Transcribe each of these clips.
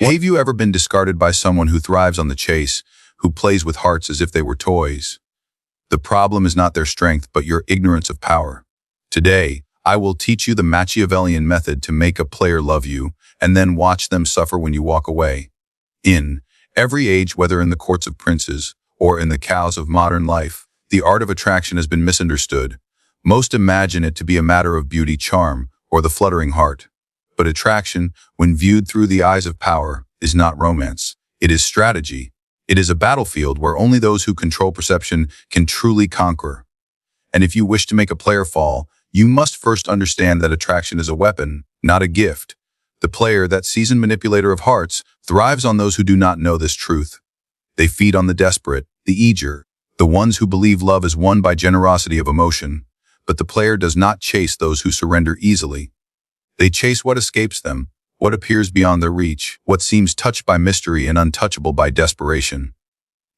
Have you ever been discarded by someone who thrives on the chase, who plays with hearts as if they were toys? The problem is not their strength, but your ignorance of power. Today, I will teach you the Machiavellian method to make a player love you, and then watch them suffer when you walk away. In every age, whether in the courts of princes or in the cows of modern life, the art of attraction has been misunderstood. Most imagine it to be a matter of beauty, charm, or the fluttering heart. But attraction, when viewed through the eyes of power, is not romance. It is strategy. It is a battlefield where only those who control perception can truly conquer. And if you wish to make a player fall, you must first understand that attraction is a weapon, not a gift. The player, that seasoned manipulator of hearts, thrives on those who do not know this truth. They feed on the desperate, the eager, the ones who believe love is won by generosity of emotion. But the player does not chase those who surrender easily. They chase what escapes them, what appears beyond their reach, what seems touched by mystery and untouchable by desperation.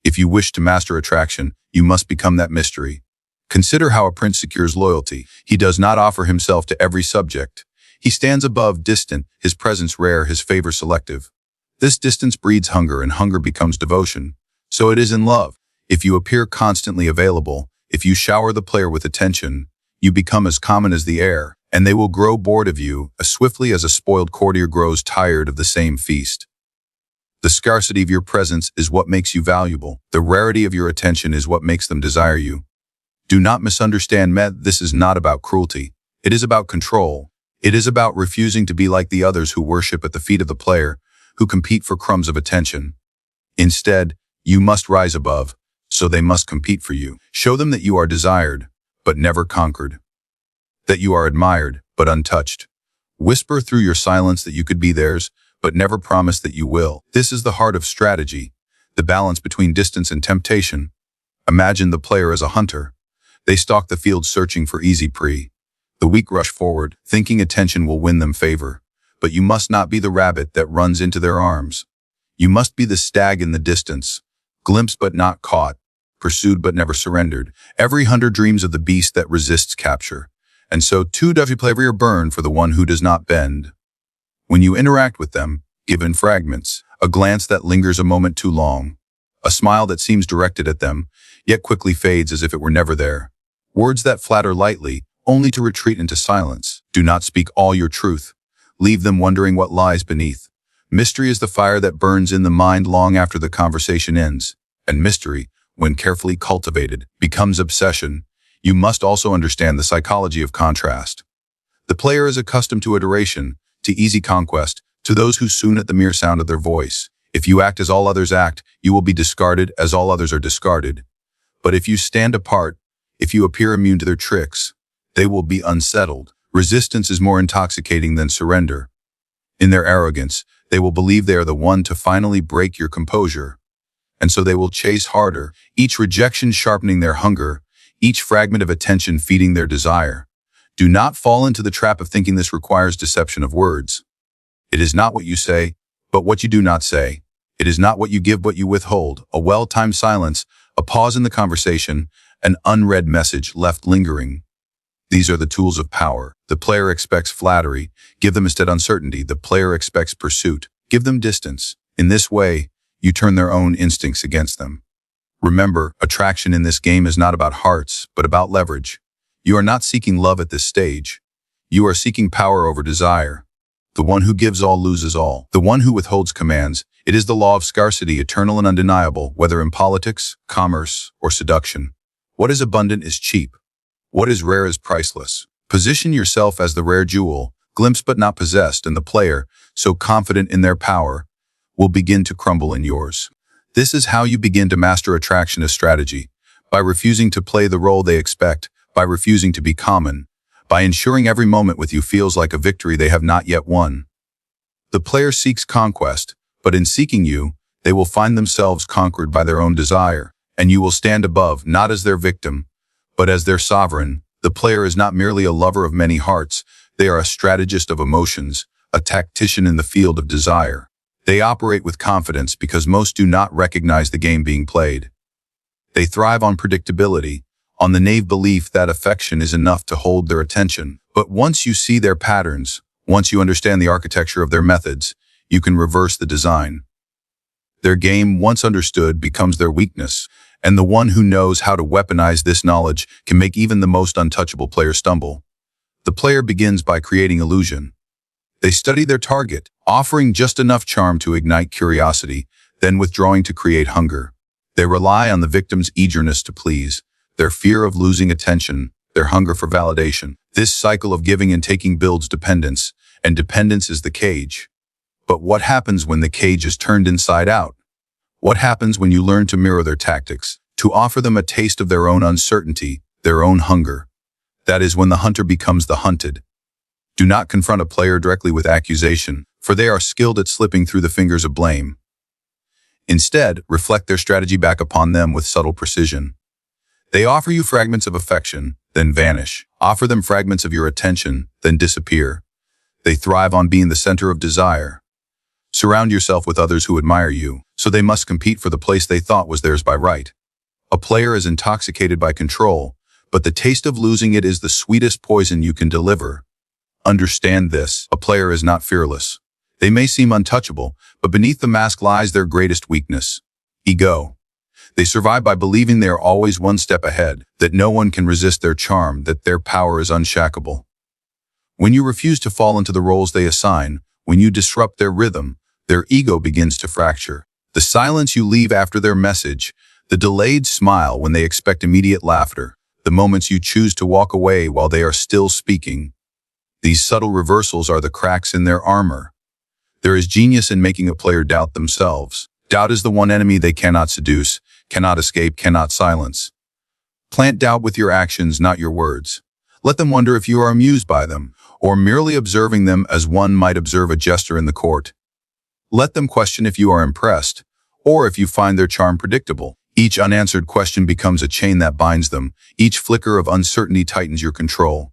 If you wish to master attraction, you must become that mystery. Consider how a prince secures loyalty. He does not offer himself to every subject. He stands above, distant, his presence rare, his favor selective. This distance breeds hunger, and hunger becomes devotion. So it is in love. If you appear constantly available, if you shower the player with attention, you become as common as the air, and they will grow bored of you as swiftly as a spoiled courtier grows tired of the same feast. The scarcity of your presence is what makes you valuable. The rarity of your attention is what makes them desire you. Do not misunderstand me. This is not about cruelty. It is about control. It is about refusing to be like the others who worship at the feet of the player, who compete for crumbs of attention. Instead, you must rise above, so they must compete for you. Show them that you are desired, but never conquered. That you are admired, but untouched. Whisper through your silence that you could be theirs, but never promise that you will. This is the heart of strategy, the balance between distance and temptation. Imagine the player as a hunter. They stalk the field searching for easy prey. The weak rush forward, thinking attention will win them favor. But you must not be the rabbit that runs into their arms. You must be the stag in the distance, glimpsed but not caught, pursued but never surrendered. Every hunter dreams of the beast that resists capture. And so too does you play or burn for the one who does not bend. When you interact with them, give in fragments, a glance that lingers a moment too long, a smile that seems directed at them, yet quickly fades as if it were never there. Words that flatter lightly, only to retreat into silence. Do not speak all your truth. Leave them wondering what lies beneath. Mystery is the fire that burns in the mind long after the conversation ends. And mystery, when carefully cultivated, becomes obsession. You must also understand the psychology of contrast. The player is accustomed to adoration, to easy conquest, to those who swoon at the mere sound of their voice. If you act as all others act, you will be discarded as all others are discarded. But if you stand apart, if you appear immune to their tricks, they will be unsettled. Resistance is more intoxicating than surrender. In their arrogance, they will believe they are the one to finally break your composure. And so they will chase harder, each rejection sharpening their hunger, each fragment of attention feeding their desire. Do not fall into the trap of thinking this requires deception of words. It is not what you say, but what you do not say. It is not what you give, but you withhold. A well-timed silence, a pause in the conversation, an unread message left lingering. These are the tools of power. The player expects flattery. Give them instead uncertainty. The player expects pursuit. Give them distance. In this way, you turn their own instincts against them. Remember, attraction in this game is not about hearts, but about leverage. You are not seeking love at this stage. You are seeking power over desire. The one who gives all loses all. The one who withholds commands. It is the law of scarcity, eternal and undeniable, whether in politics, commerce, or seduction. What is abundant is cheap. What is rare is priceless. Position yourself as the rare jewel, glimpsed but not possessed, and the player, so confident in their power, will begin to crumble in yours. This is how you begin to master attraction as strategy, by refusing to play the role they expect, by refusing to be common, by ensuring every moment with you feels like a victory they have not yet won. The player seeks conquest, but in seeking you, they will find themselves conquered by their own desire, and you will stand above, not as their victim, but as their sovereign. The player is not merely a lover of many hearts, they are a strategist of emotions, a tactician in the field of desire. They operate with confidence because most do not recognize the game being played. They thrive on predictability, on the naive belief that affection is enough to hold their attention. But once you see their patterns, once you understand the architecture of their methods, you can reverse the design. Their game, once understood, becomes their weakness, and the one who knows how to weaponize this knowledge can make even the most untouchable player stumble. The player begins by creating illusion. They study their target, offering just enough charm to ignite curiosity, then withdrawing to create hunger. They rely on the victim's eagerness to please, their fear of losing attention, their hunger for validation. This cycle of giving and taking builds dependence, and dependence is the cage. But what happens when the cage is turned inside out? What happens when you learn to mirror their tactics, to offer them a taste of their own uncertainty, their own hunger? That is when the hunter becomes the hunted. Do not confront a player directly with accusation, for they are skilled at slipping through the fingers of blame. Instead, reflect their strategy back upon them with subtle precision. They offer you fragments of affection, then vanish. Offer them fragments of your attention, then disappear. They thrive on being the center of desire. Surround yourself with others who admire you, so they must compete for the place they thought was theirs by right. A player is intoxicated by control, but the taste of losing it is the sweetest poison you can deliver. Understand this: a player is not fearless. They may seem untouchable, but beneath the mask lies their greatest weakness: ego. They survive by believing they are always one step ahead, that no one can resist their charm, that their power is unshackable. When you refuse to fall into the roles they assign, when you disrupt their rhythm, their ego begins to fracture. The silence you leave after their message, the delayed smile when they expect immediate laughter, the moments you choose to walk away while they are still speaking. These subtle reversals are the cracks in their armor. There is genius in making a player doubt themselves. Doubt is the one enemy they cannot seduce, cannot escape, cannot silence. Plant doubt with your actions, not your words. Let them wonder if you are amused by them, or merely observing them as one might observe a jester in the court. Let them question if you are impressed, or if you find their charm predictable. Each unanswered question becomes a chain that binds them. Each flicker of uncertainty tightens your control.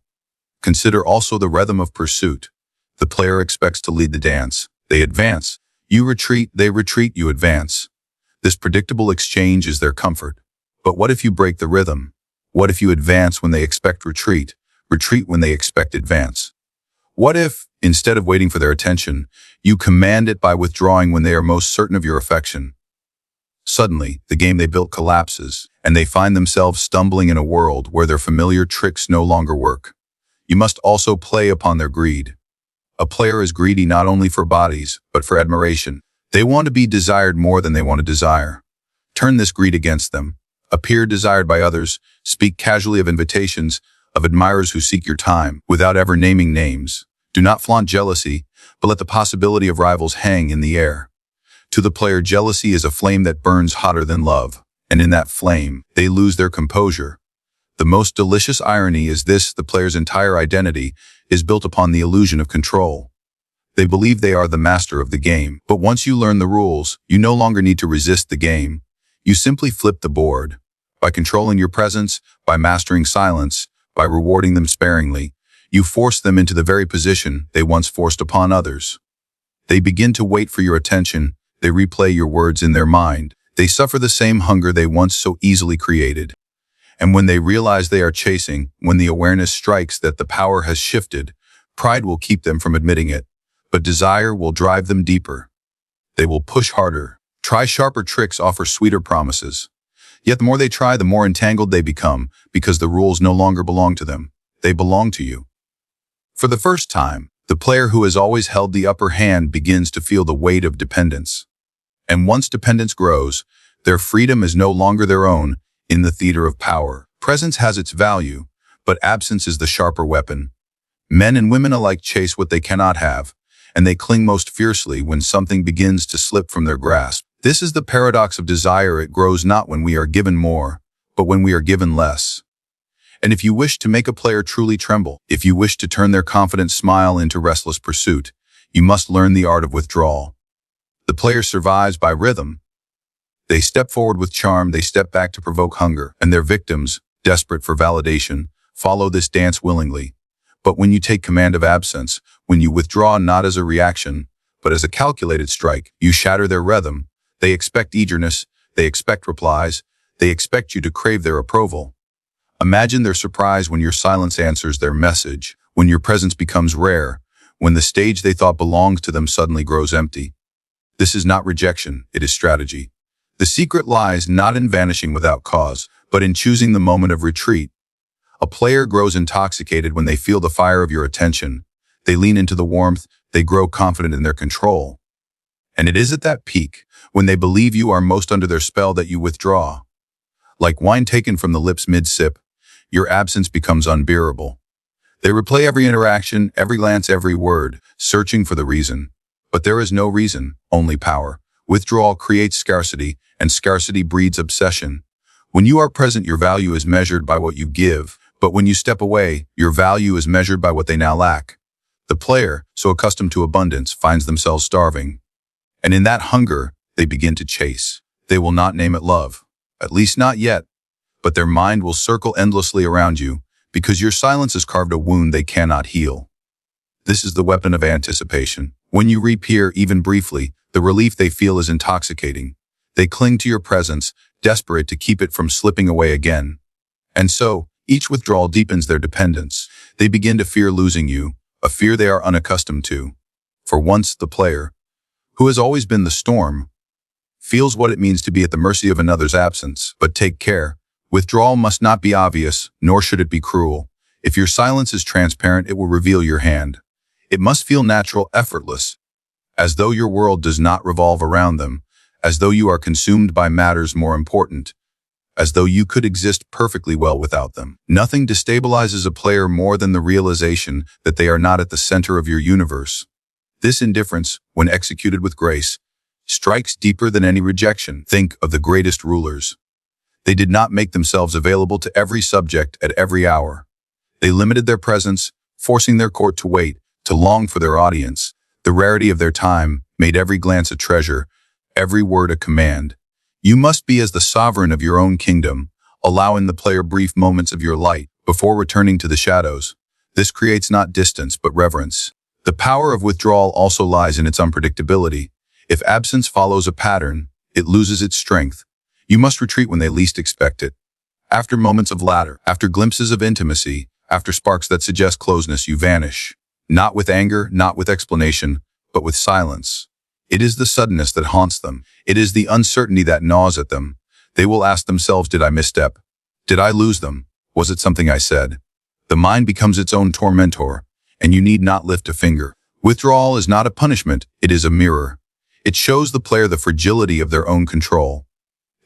Consider also the rhythm of pursuit. The player expects to lead the dance. They advance. You retreat, they retreat, you advance. This predictable exchange is their comfort. But what if you break the rhythm? What if you advance when they expect retreat, retreat when they expect advance? What if, instead of waiting for their attention, you command it by withdrawing when they are most certain of your affection? Suddenly, the game they built collapses, and they find themselves stumbling in a world where their familiar tricks no longer work. You must also play upon their greed. A player is greedy not only for bodies, but for admiration. They want to be desired more than they want to desire. Turn this greed against them. Appear desired by others. Speak casually of invitations, of admirers who seek your time, without ever naming names. Do not flaunt jealousy, but let the possibility of rivals hang in the air. To the player, jealousy is a flame that burns hotter than love, and in that flame, they lose their composure. The most delicious irony is this: the player's entire identity is built upon the illusion of control. They believe they are the master of the game, but once you learn the rules, you no longer need to resist the game. You simply flip the board. By controlling your presence, by mastering silence, by rewarding them sparingly, you force them into the very position they once forced upon others. They begin to wait for your attention. They replay your words in their mind. They suffer the same hunger they once so easily created. And when they realize they are chasing, when the awareness strikes that the power has shifted, pride will keep them from admitting it, but desire will drive them deeper. They will push harder, try sharper tricks, offer sweeter promises. Yet the more they try, the more entangled they become, because the rules no longer belong to them. They belong to you. For the first time, the player who has always held the upper hand begins to feel the weight of dependence. And once dependence grows, their freedom is no longer their own. In the theater of power, presence has its value, but absence is the sharper weapon. Men and women alike chase what they cannot have, and they cling most fiercely when something begins to slip from their grasp. This is the paradox of desire. It grows not when we are given more, but when we are given less. And if you wish to make a player truly tremble, if you wish to turn their confident smile into restless pursuit, you must learn the art of withdrawal. The player survives by rhythm. They step forward with charm, they step back to provoke hunger, and their victims, desperate for validation, follow this dance willingly. But when you take command of absence, when you withdraw not as a reaction, but as a calculated strike, you shatter their rhythm. They expect eagerness, they expect replies, they expect you to crave their approval. Imagine their surprise when your silence answers their message, when your presence becomes rare, when the stage they thought belonged to them suddenly grows empty. This is not rejection, it is strategy. The secret lies not in vanishing without cause, but in choosing the moment of retreat. A player grows intoxicated when they feel the fire of your attention. They lean into the warmth, they grow confident in their control. And it is at that peak, when they believe you are most under their spell, that you withdraw. Like wine taken from the lips mid-sip, your absence becomes unbearable. They replay every interaction, every glance, every word, searching for the reason. But there is no reason, only power. Withdrawal creates scarcity, and scarcity breeds obsession. When you are present, your value is measured by what you give, but when you step away, your value is measured by what they now lack. The player, so accustomed to abundance, finds themselves starving. And in that hunger, they begin to chase. They will not name it love, at least not yet, but their mind will circle endlessly around you, because your silence has carved a wound they cannot heal. This is the weapon of anticipation. When you reappear, even briefly, the relief they feel is intoxicating. They cling to your presence, desperate to keep it from slipping away again. And so, each withdrawal deepens their dependence. They begin to fear losing you, a fear they are unaccustomed to. For once, the player, who has always been the storm, feels what it means to be at the mercy of another's absence. But take care. Withdrawal must not be obvious, nor should it be cruel. If your silence is transparent, it will reveal your hand. It must feel natural, effortless, as though your world does not revolve around them, as though you are consumed by matters more important, as though you could exist perfectly well without them. Nothing destabilizes a player more than the realization that they are not at the center of your universe. This indifference, when executed with grace, strikes deeper than any rejection. Think of the greatest rulers. They did not make themselves available to every subject at every hour. They limited their presence, forcing their court to wait, to long for their audience. The rarity of their time made every glance a treasure, every word a command. You must be as the sovereign of your own kingdom, allowing the player brief moments of your light before returning to the shadows. This creates not distance, but reverence. The power of withdrawal also lies in its unpredictability. If absence follows a pattern, it loses its strength. You must retreat when they least expect it. After moments of laughter, after glimpses of intimacy, after sparks that suggest closeness, you vanish. Not with anger, not with explanation, but with silence. It is the suddenness that haunts them. It is the uncertainty that gnaws at them. They will ask themselves, did I misstep? Did I lose them? Was it something I said? The mind becomes its own tormentor, and you need not lift a finger. Withdrawal is not a punishment, it is a mirror. It shows the player the fragility of their own control.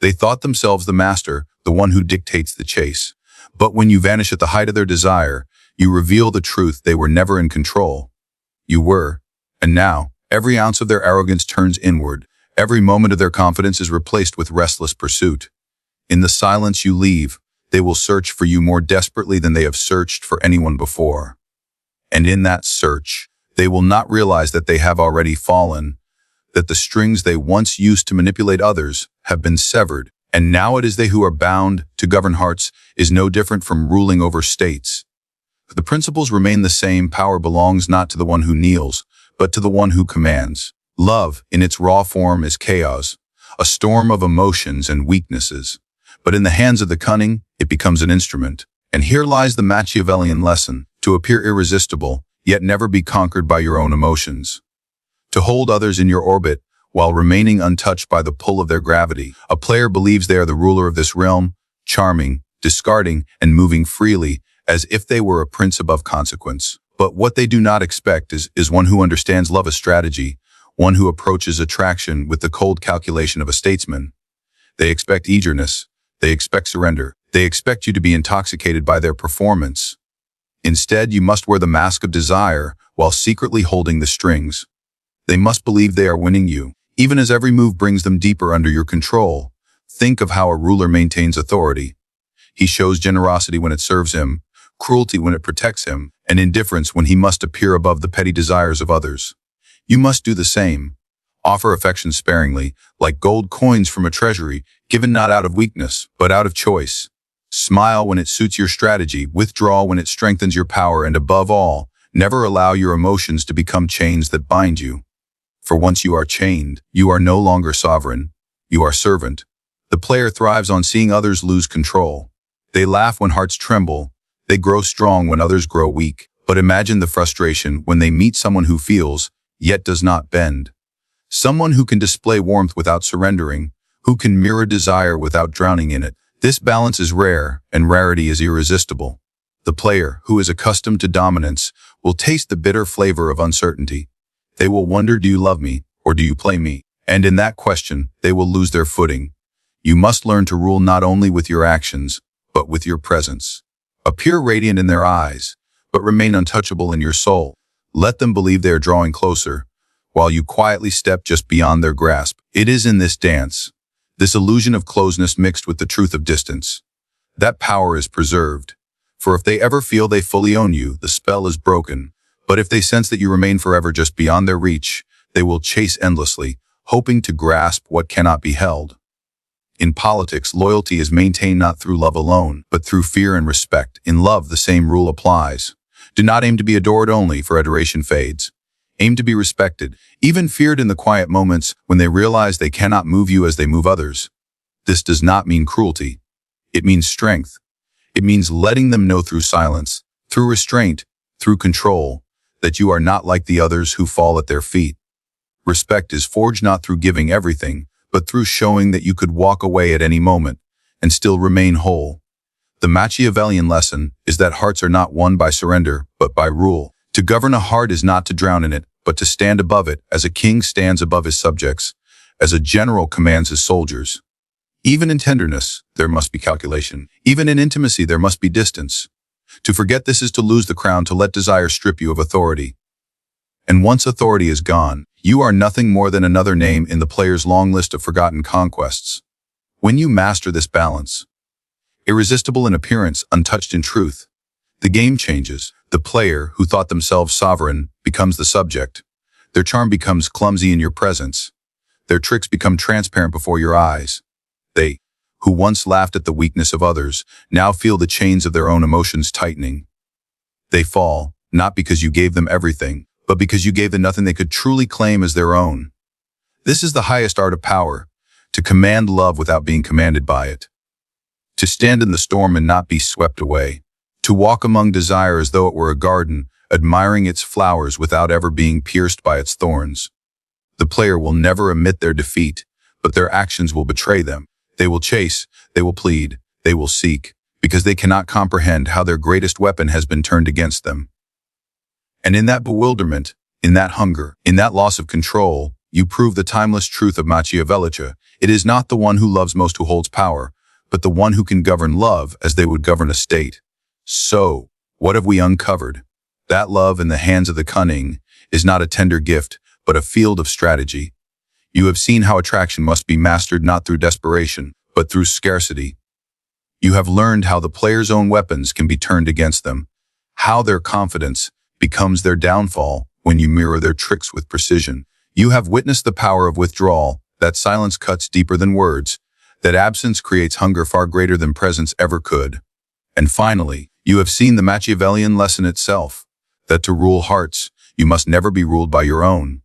They thought themselves the master, the one who dictates the chase. But when you vanish at the height of their desire, you reveal the truth: they were never in control. You were. And now, every ounce of their arrogance turns inward. Every moment of their confidence is replaced with restless pursuit. In the silence you leave, they will search for you more desperately than they have searched for anyone before. And in that search, they will not realize that they have already fallen, that the strings they once used to manipulate others have been severed, and now it is they who are bound. To govern hearts is no different from ruling over states. The principles remain the same. Power belongs not to the one who kneels, but to the one who commands. Love, in its raw form, is chaos, a storm of emotions and weaknesses. But in the hands of the cunning, it becomes an instrument. And here lies the Machiavellian lesson: to appear irresistible, yet never be conquered by your own emotions. To hold others in your orbit, while remaining untouched by the pull of their gravity. A player believes they are the ruler of this realm, charming, discarding, and moving freely, as if they were a prince above consequence. But what they do not expect is one who understands love as strategy, one who approaches attraction with the cold calculation of a statesman. They expect eagerness. They expect surrender. They expect you to be intoxicated by their performance. Instead, you must wear the mask of desire while secretly holding the strings. They must believe they are winning you, even as every move brings them deeper under your control. Think of how a ruler maintains authority. He shows generosity when it serves him, cruelty when it protects him, and indifference when he must appear above the petty desires of others. You must do the same. Offer affection sparingly, like gold coins from a treasury, given not out of weakness, but out of choice. Smile when it suits your strategy, withdraw when it strengthens your power, and above all, never allow your emotions to become chains that bind you. For once you are chained, you are no longer sovereign. You are servant. The player thrives on seeing others lose control. They laugh when hearts tremble. They grow strong when others grow weak. But imagine the frustration when they meet someone who feels, yet does not bend. Someone who can display warmth without surrendering, who can mirror desire without drowning in it. This balance is rare, and rarity is irresistible. The player, who is accustomed to dominance, will taste the bitter flavor of uncertainty. They will wonder, do you love me, or do you play me? And in that question, they will lose their footing. You must learn to rule not only with your actions, but with your presence. Appear radiant in their eyes, but remain untouchable in your soul. Let them believe they are drawing closer, while you quietly step just beyond their grasp. It is in this dance, this illusion of closeness mixed with the truth of distance, that power is preserved. For if they ever feel they fully own you, the spell is broken. But if they sense that you remain forever just beyond their reach, they will chase endlessly, hoping to grasp what cannot be held. In politics, loyalty is maintained not through love alone, but through fear and respect. In love, the same rule applies. Do not aim to be adored only, for adoration fades. Aim to be respected, even feared in the quiet moments when they realize they cannot move you as they move others. This does not mean cruelty. It means strength. It means letting them know through silence, through restraint, through control, that you are not like the others who fall at their feet. Respect is forged not through giving everything, but through showing that you could walk away at any moment and still remain whole. The Machiavellian lesson is that hearts are not won by surrender, but by rule. To govern a heart is not to drown in it, but to stand above it, as a king stands above his subjects, as a general commands his soldiers. Even in tenderness, there must be calculation. Even in intimacy, there must be distance. To forget this is to lose the crown, to let desire strip you of authority. And once authority is gone, you are nothing more than another name in the player's long list of forgotten conquests. When you master this balance, irresistible in appearance, untouched in truth, the game changes. The player, who thought themselves sovereign, becomes the subject. Their charm becomes clumsy in your presence. Their tricks become transparent before your eyes. They, who once laughed at the weakness of others, now feel the chains of their own emotions tightening. They fall, not because you gave them everything, but because you gave them nothing they could truly claim as their own. This is the highest art of power, to command love without being commanded by it. To stand in the storm and not be swept away. To walk among desire as though it were a garden, admiring its flowers without ever being pierced by its thorns. The player will never admit their defeat, but their actions will betray them. They will chase, they will plead, they will seek, because they cannot comprehend how their greatest weapon has been turned against them. And in that bewilderment, in that hunger, in that loss of control, you prove the timeless truth of Machiavelli. It is not the one who loves most who holds power, but the one who can govern love as they would govern a state. So, what have we uncovered? That love in the hands of the cunning is not a tender gift, but a field of strategy. You have seen how attraction must be mastered not through desperation, but through scarcity. You have learned how the player's own weapons can be turned against them, how their confidence becomes their downfall when you mirror their tricks with precision. You have witnessed the power of withdrawal, that silence cuts deeper than words, that absence creates hunger far greater than presence ever could. And finally, you have seen the Machiavellian lesson itself, that to rule hearts, you must never be ruled by your own.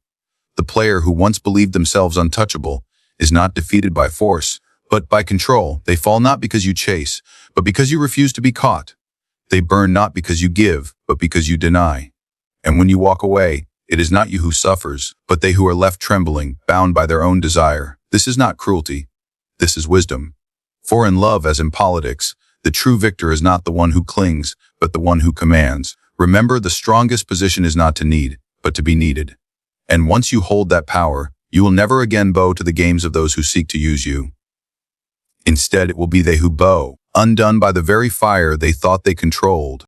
The player who once believed themselves untouchable is not defeated by force, but by control. They fall not because you chase, but because you refuse to be caught. They burn not because you give, but because you deny. And when you walk away, it is not you who suffers, but they who are left trembling, bound by their own desire. This is not cruelty. This is wisdom. For in love, as in politics, the true victor is not the one who clings, but the one who commands. Remember, the strongest position is not to need, but to be needed. And once you hold that power, you will never again bow to the games of those who seek to use you. Instead, it will be they who bow, undone by the very fire they thought they controlled.